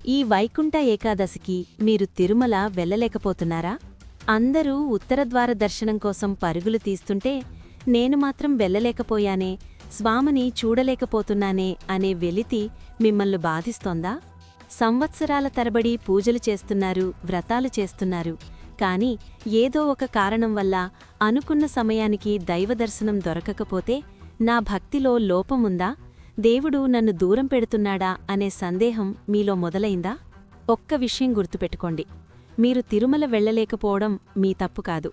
ఈ వైకుంఠ ఏకాదశికి మీరు తిరుమల వెళ్ళలేకపోతున్నారా? అందరూ ఉత్తరద్వార దర్శనం కోసం పరుగులు తీస్తుంటే నేను మాత్రం వెళ్ళలేకపోయానే, స్వామిని చూడలేకపోతున్నానే అనే వెలితి మిమ్మల్ని బాధిస్తోందా? సంవత్సరాల తరబడి పూజలు చేస్తున్నారు, వ్రతాలు చేస్తున్నారు, కాని ఏదో ఒక కారణం వల్ల అనుకున్న సమయానికి దైవదర్శనం దొరకకపోతే నా భక్తిలో లోపముందా, దేవుడు నన్ను దూరం పెడుతున్నాడా అనే సందేహం మీలో మొదలైందా? ఒక్క విషయం గుర్తుపెట్టుకోండి, మీరు తిరుమల వెళ్ళలేకపోవడం మీ తప్పు కాదు,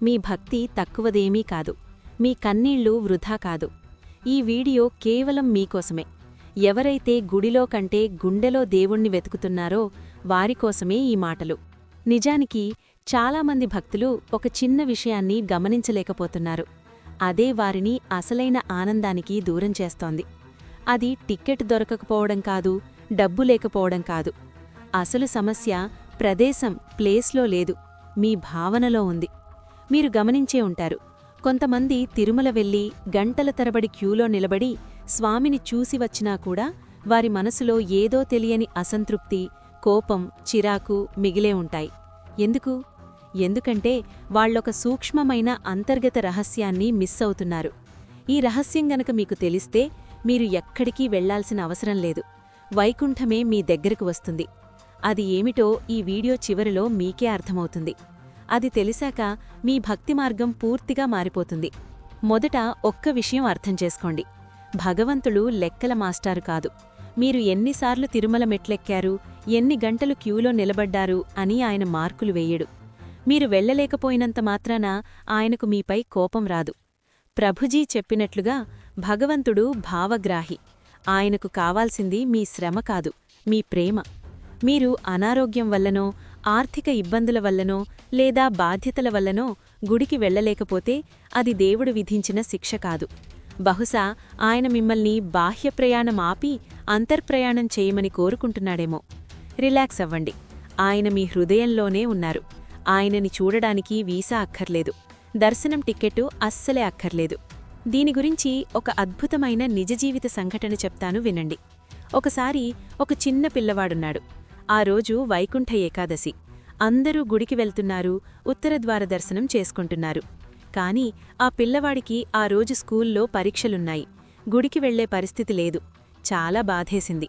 మీ భక్తి తక్కువదేమీ కాదు, మీ కన్నీళ్లు వృధా కాదు. ఈ వీడియో కేవలం మీకోసమే. ఎవరైతే గుడిలో కంటే గుండెలో దేవుణ్ణి వెతుకుతున్నారో వారికోసమే ఈ మాటలు. నిజానికి చాలామంది భక్తులు ఒక చిన్న విషయాన్ని గమనించలేకపోతున్నారు. అదే వారిని అసలైన ఆనందానికి దూరం చేస్తోంది. అది టిక్కెట్ దొరకకపోవడం కాదు, డబ్బు లేకపోవడం కాదు. అసలు సమస్య ప్రదేశం, ప్లేస్లో లేదు, మీ భావనలో ఉంది. మీరు గమనించే ఉంటారు, కొంతమంది తిరుమల వెళ్లి గంటల తరబడి క్యూలో నిలబడి స్వామిని చూసి వచ్చినా కూడా వారి మనసులో ఏదో తెలియని అసంతృప్తి, కోపం, చిరాకు మిగిలే ఉంటాయి. ఎందుకంటే వాళ్లొక సూక్ష్మమైన అంతర్గత రహస్యాన్ని మిస్ అవుతున్నారు. ఈ రహస్యం గనక మీకు తెలిస్తే మీరు ఎక్కడికీ వెళ్లాల్సిన అవసరం లేదు. వైకుంఠమే మీ దగ్గరకు వస్తుంది. అది ఏమిటో ఈ వీడియో చివరిలో మీకే అర్థమవుతుంది. అది తెలిసాక మీ భక్తి మార్గం పూర్తిగా మారిపోతుంది. మొదట ఒక్క విషయం అర్థం చేసుకోండి, భగవంతుడు లెక్కల మాస్టారు కాదు. మీరు ఎన్నిసార్లు తిరుమల మెట్లెక్కారు, ఎన్ని గంటలు క్యూలో నిలబడ్డారు అని ఆయన మార్కులు వేయడు. మీరు వెళ్లలేకపోయినంత మాత్రాన ఆయనకు మీపై కోపం రాదు. ప్రభుజీ చెప్పినట్లుగా భగవంతుడు భావగ్రాహి. ఆయనకు కావాల్సింది మీ శ్రమ కాదు, మీ ప్రేమ. మీరు అనారోగ్యం వల్లనో, ఆర్థిక ఇబ్బందుల వల్లనో, లేదా బాధ్యతల వల్లనో గుడికి వెళ్లలేకపోతే అది దేవుడు విధించిన శిక్ష కాదు. బహుశా ఆయన మిమ్మల్ని బాహ్య ప్రయాణం ఆపి అంతర్ప్రయాణం చేయమని కోరుకుంటున్నాడేమో. రిలాక్స్ అవ్వండి, ఆయన మీ హృదయంలోనే ఉన్నారు. ఆయనని చూడడానికి వీసా అక్కర్లేదు, దర్శనం టిక్కెట్టు అస్సలే అక్కర్లేదు. దీని గురించి ఒక అద్భుతమైన నిజజీవిత సంఘటన చెప్తాను, వినండి. ఒకసారి ఒక చిన్న పిల్లవాడున్నాడు. ఆ రోజు వైకుంఠ ఏకాదశి. అందరూ గుడికి వెళ్తున్నారు, ఉత్తరద్వార దర్శనం చేసుకుంటున్నారు. కాని ఆ పిల్లవాడికి ఆ రోజు స్కూల్లో పరీక్షలున్నాయి. గుడికి వెళ్లే పరిస్థితి లేదు. చాలా బాధేసింది.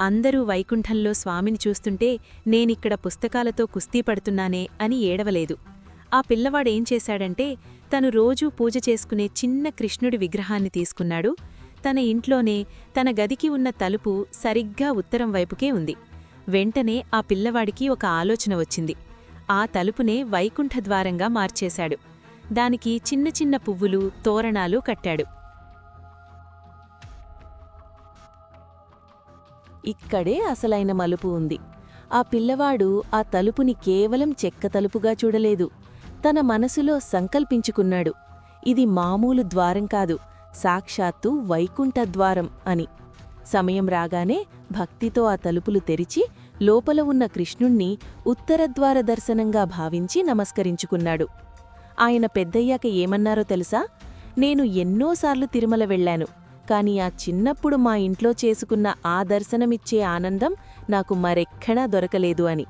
అందరూ వైకుంఠంలో స్వామిని చూస్తుంటే నేనిక్కడ పుస్తకాలతో కుస్తీ పడుతున్నానే అని ఏడవలేదు. ఆ పిల్లవాడేం చేశాడంటే తను రోజూ పూజ చేసుకునే చిన్న కృష్ణుడి విగ్రహాన్ని తీసుకున్నాడు. తన ఇంట్లోనే తన గదికి ఉన్న తలుపు సరిగ్గా ఉత్తరం వైపుకే ఉంది. వెంటనే ఆ పిల్లవాడికి ఒక ఆలోచన వచ్చింది. ఆ తలుపునే వైకుంఠద్వారంగా మార్చేశాడు. దానికి చిన్న చిన్న పువ్వులు, తోరణాలు కట్టాడు. ఇక్కడే అసలైన మలుపు ఉంది. ఆ పిల్లవాడు ఆ తలుపుని కేవలం చెక్క తలుపుగా చూడలేదు. తన మనసులో సంకల్పించుకున్నాడు, ఇది మామూలు ద్వారం కాదు, సాక్షాత్తు వైకుంఠద్వారం అని. సమయం రాగానే భక్తితో ఆ తలుపులు తెరిచి లోపల ఉన్న కృష్ణుణ్ణి ఉత్తరద్వార దర్శనంగా భావించి నమస్కరించుకున్నాడు. ఆయన పెద్దయ్యాక ఏమన్నారో తెలుసా? నేను ఎన్నోసార్లు తిరుమల వెళ్లాను, కాని ఆ చిన్నప్పుడు మా ఇంట్లో చేసుకున్న ఆ దర్శనమిచ్చే ఆనందం నాకు మరెక్కడా దొరకలేదు అని.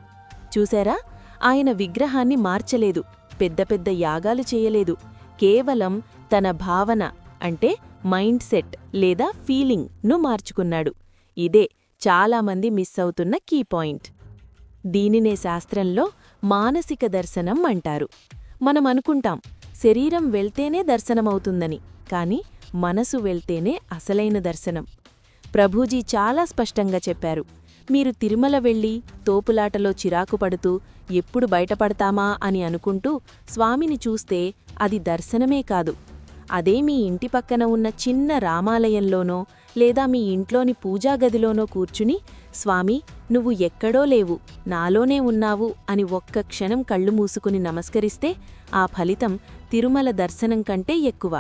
చూశారా, ఆయన విగ్రహాన్ని మార్చలేదు, పెద్ద పెద్ద యాగాలు చేయలేదు, కేవలం తన భావన అంటే మైండ్ సెట్ లేదా ఫీలింగ్ ను మార్చుకున్నాడు. ఇదే చాలామంది మిస్ అవుతున్న కీ పాయింట్. దీనినే శాస్త్రంలో మానసిక దర్శనం అంటారు. మనమనుకుంటాం శరీరం వెళ్తేనే దర్శనమవుతుందని, కాని మనసు వెళ్తేనే అసలైన దర్శనం. ప్రభుజీ చాలా స్పష్టంగా చెప్పారు, మీరు తిరుమల వెళ్ళి తోపులాటలో చిరాకు పడుతూ ఎప్పుడు బయటపడతామా అని అనుకుంటూ స్వామిని చూస్తే అది దర్శనమే కాదు. అదే మీ ఇంటి పక్కన ఉన్న చిన్న రామాలయంలోనో లేదా మీ ఇంట్లోని పూజాగదిలోనో కూర్చుని స్వామి నువ్వు ఎక్కడో లేవు, నాలోనే ఉన్నావు అని ఒక్క క్షణం కళ్ళు మూసుకుని నమస్కరిస్తే ఆ ఫలితం తిరుమల దర్శనం కంటే ఎక్కువ.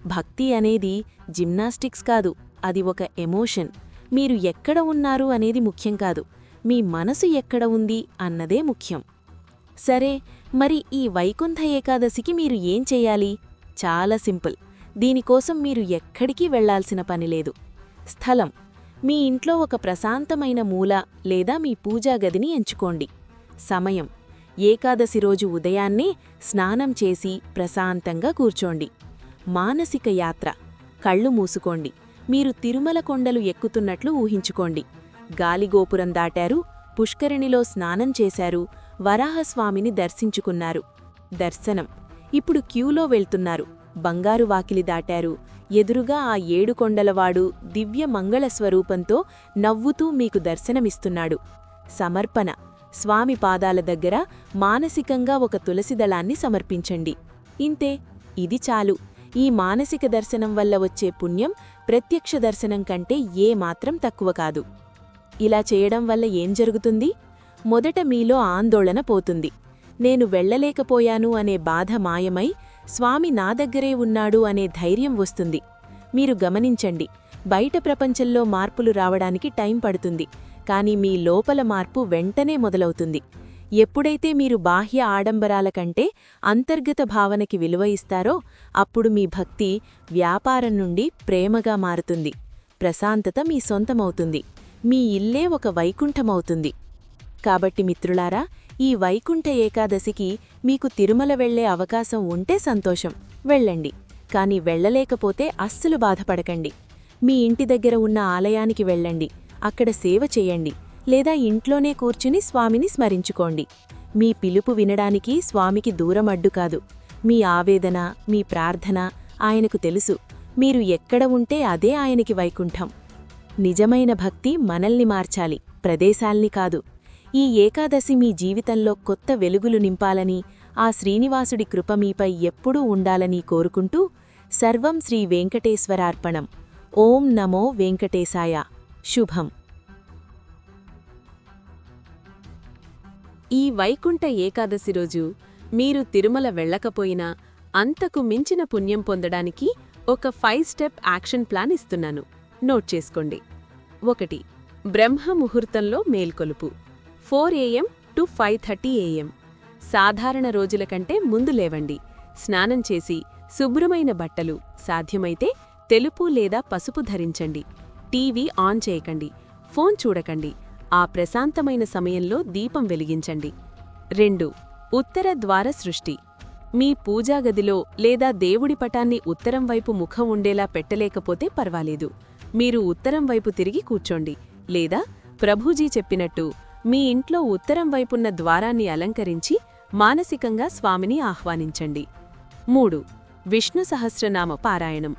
భక్తి అనేది జిమ్నాస్టిక్స్ కాదు, అది ఒక ఎమోషన్. మీరు ఎక్కడ ఉన్నారు అనేది ముఖ్యం కాదు, మీ మనసు ఎక్కడ ఉంది అన్నదే ముఖ్యం. సరే, మరి ఈ వైకుంఠ ఏకాదశికి మీరు ఏం చెయ్యాలి? చాలా సింపుల్. దీనికోసం మీరు ఎక్కడికి వెళ్లాల్సిన పనిలేదు. స్థలం మీ ఇంట్లో ఒక ప్రశాంతమైన మూల లేదా మీ పూజా గదిని ఎంచుకోండి. సమయం: ఏకాదశి రోజు ఉదయాన్నే స్నానం చేసి ప్రశాంతంగా కూర్చోండి. మానసిక యాత్ర: కళ్ళు మూసుకోండి. మీరు తిరుమల కొండలు ఎక్కుతున్నట్లు ఊహించుకోండి. గాలిగోపురం దాటారు, పుష్కరిణిలో స్నానం చేశారు, వరాహస్వామిని దర్శించుకున్నారు. దర్శనం: ఇప్పుడు క్యూలో వెళ్తున్నారు, బంగారు వాకిలి దాటారు, ఎదురుగా ఆ 7 కొండలవాడు దివ్య మంగళ స్వరూపంతో నవ్వుతూ మీకు దర్శనమిస్తున్నాడు. సమర్పణ: స్వామి పాదాల దగ్గర మానసికంగా ఒక తులసిదళాన్ని సమర్పించండి. ఇంతే, ఇది చాలు. ఈ మానసిక దర్శనం వల్ల వచ్చే పుణ్యం ప్రత్యక్ష దర్శనం కంటే ఏమాత్రం తక్కువ కాదు. ఇలా చేయడం వల్ల ఏం జరుగుతుంది? మొదట మీలో ఆందోళన పోతుంది. నేను వెళ్ళలేకపోయాను అనే బాధ మాయమై స్వామి నా దగ్గరే ఉన్నాడు అనే ధైర్యం వస్తుంది. మీరు గమనించండి, బయట ప్రపంచంలో మార్పులు రావడానికి టైం పడుతుంది, కానీ మీ లోపల మార్పు వెంటనే మొదలవుతుంది. ఎప్పుడైతే మీరు బాహ్య ఆడంబరాల కంటే అంతర్గత భావనకి విలువ ఇస్తారో అప్పుడు మీ భక్తి వ్యాపారం నుండి ప్రేమగా మారుతుంది. ప్రశాంతత మీ సొంతమవుతుంది. మీ ఇల్లే ఒక వైకుంఠమవుతుంది. కాబట్టి మిత్రులారా, ఈ వైకుంఠ ఏకాదశికి మీకు తిరుమల వెళ్లే అవకాశం ఉంటే సంతోషం, వెళ్ళండి. కానీ వెళ్ళలేకపోతే అస్సలు బాధపడకండి. మీ ఇంటి దగ్గర ఉన్న ఆలయానికి వెళ్ళండి, అక్కడ సేవ చేయండి, లేదా ఇంట్లోనే కూర్చుని స్వామిని స్మరించుకోండి. మీ పిలుపు వినడానికి స్వామికి దూరం అడ్డు కాదు. మీ ఆవేదన, మీ ప్రార్థన ఆయనకు తెలుసు. మీరు ఎక్కడ ఉంటే అదే ఆయనకి వైకుంఠం. నిజమైన భక్తి మనల్ని మార్చాలి, ప్రదేశాల్ని కాదు. ఈ ఏకాదశి మీ జీవితంలో కొత్త వెలుగులు నింపాలని, ఆ శ్రీనివాసుడి కృప మీపై ఎప్పుడూ ఉండాలని కోరుకుంటూ, సర్వం శ్రీ వెంకటేశ్వరార్పణం. ఓం నమో వెంకటేశాయ. శుభం. ఈ వైకుంఠ ఏకాదశి రోజు మీరు తిరుమల వెళ్ళకపోయినా అంతకు మించిన పుణ్యం పొందడానికి ఒక 5 స్టెప్ యాక్షన్ ప్లాన్ ఇస్తున్నాను. నోట్ చేసుకోండి. 1. బ్రహ్మ ముహూర్తంలో మేల్కొలుపు 4 AM to 5:30 AM. సాధారణ రోజుల కంటే ముందు లేవండి. స్నానం చేసి శుభ్రమైన బట్టలు, సాధ్యమైతే తెలుపు లేదా పసుపు ధరించండి. టీవీ ఆన్ చేయకండి, ఫోన్ చూడకండి. ఆ ప్రశాంతమైన సమయంలో దీపం వెలిగించండి. 2. ఉత్తర ద్వార సృష్టి. మీ పూజాగదిలో లేదా దేవుడి పటాన్ని ఉత్తరం వైపు ముఖం ఉండేలా పెట్టలేకపోతే పర్వాలేదు. మీరు ఉత్తరం వైపు తిరిగి కూర్చోండి, లేదా ప్రభుజీ చెప్పినట్టు మీ ఇంట్లో ఉత్తరం వైపున్న ద్వారాన్ని అలంకరించి మానసికంగా స్వామిని ఆహ్వానించండి. 3. విష్ణు సహస్రనామ పారాయణం.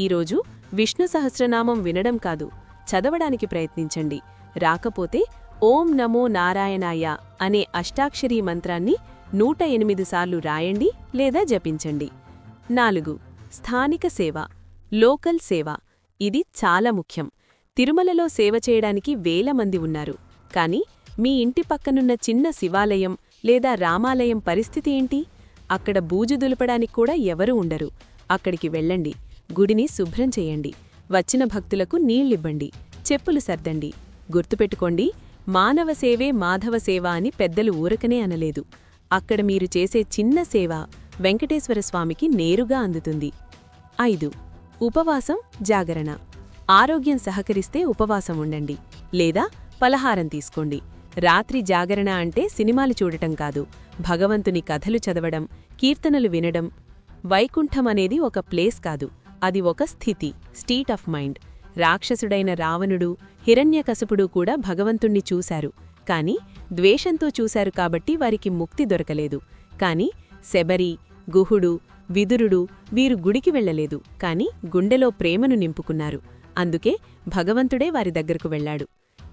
ఈరోజు విష్ణు సహస్రనామం వినడం కాదు, చదవడానికి ప్రయత్నించండి. రాకపోతే ఓం నమో నారాయణాయ అనే అష్టాక్షరీ మంత్రాన్ని 108 సార్లు రాయండి లేదా జపించండి. 4. స్థానిక సేవ, లోకల్ సేవ. ఇది చాలా ముఖ్యం. తిరుమలలో సేవ చేయడానికి వేల మంది ఉన్నారు, కానీ మీ ఇంటి పక్కనున్న చిన్న శివాలయం లేదా రామాలయం పరిస్థితి ఏంటి? అక్కడ బూజు దులపడానికి కూడా ఎవరూ ఉండరు. అక్కడికి వెళ్ళండి, గుడిని శుభ్రం చేయండి, వచ్చిన భక్తులకు నీళ్ళివ్వండి, చెప్పులు సర్దండి. గుర్తుపెట్టుకోండి, మానవ సేవే మాధవ సేవ అని పెద్దలు ఊరకనే అనలేదు. అక్కడ మీరు చేసే చిన్న సేవ వెంకటేశ్వరస్వామికి నేరుగా అందుతుంది. 5. ఉపవాసం, జాగరణ. ఆరోగ్యం సహకరిస్తే ఉపవాసం ఉండండి, లేదా పలహారం తీసుకోండి. రాత్రి జాగరణ అంటే సినిమాలు చూడటం కాదు, భగవంతుని కథలు చదవడం, కీర్తనలు వినడం. వైకుంఠం అనేది ఒక ప్లేస్ కాదు, అది ఒక స్థితి, స్టేట్ ఆఫ్ మైండ్. రాక్షసుడైన రావణుడు, హిరణ్యకశపుడు కూడా భగవంతుణ్ణి చూశారు, కాని ద్వేషంతో చూశారు కాబట్టి వారికి ముక్తి దొరకలేదు. కాని శబరి, గుహుడు, విదురుడు వీరు గుడికి వెళ్లలేదు, కాని గుండెలో ప్రేమను నింపుకున్నారు. అందుకే భగవంతుడే వారి దగ్గరకు వెళ్లాడు.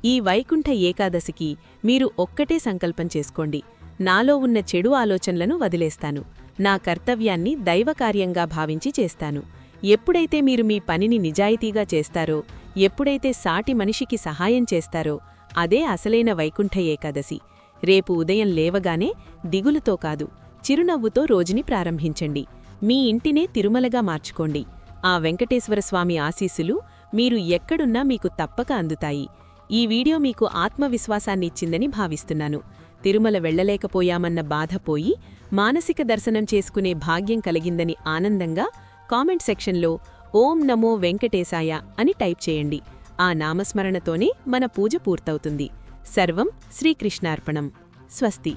ఈ వైకుంఠ ఏకాదశికి మీరు ఒక్కటే సంకల్పం చేసుకోండి: నాలో ఉన్న చెడు ఆలోచనలను వదిలేస్తాను, నా కర్తవ్యాన్ని దైవకార్యంగా భావించి చేస్తాను. ఎప్పుడైతే మీరు మీ పనిని నిజాయితీగా చేస్తారో, ఎప్పుడైతే సాటి మనిషికి సహాయం చేస్తారో, అదే అసలైన వైకుంఠ ఏకాదశి. రేపు ఉదయం లేవగానే దిగులుతో కాదు, చిరునవ్వుతో రోజుని ప్రారంభించండి. మీ ఇంటినే తిరుమలగా మార్చుకోండి. ఆ వెంకటేశ్వరస్వామి ఆశీస్సులు మీరు ఎక్కడున్నా మీకు తప్పక అందుతాయి. ఈ వీడియో మీకు ఆత్మవిశ్వాసాన్నిచ్చిందని భావిస్తున్నాను. తిరుమల వెళ్లలేకపోయామన్న బాధ పోయి మానసిక దర్శనం చేసుకునే భాగ్యం కలిగిందని ఆనందంగా కామెంట్ సెక్షన్లో ఓం నమో వెంకటేశాయ అని టైప్ చేయండి. ఆ నామస్మరణతోనే మన పూజ పూర్తవుతుంది. సర్వం శ్రీకృష్ణార్పణం. స్వస్తి.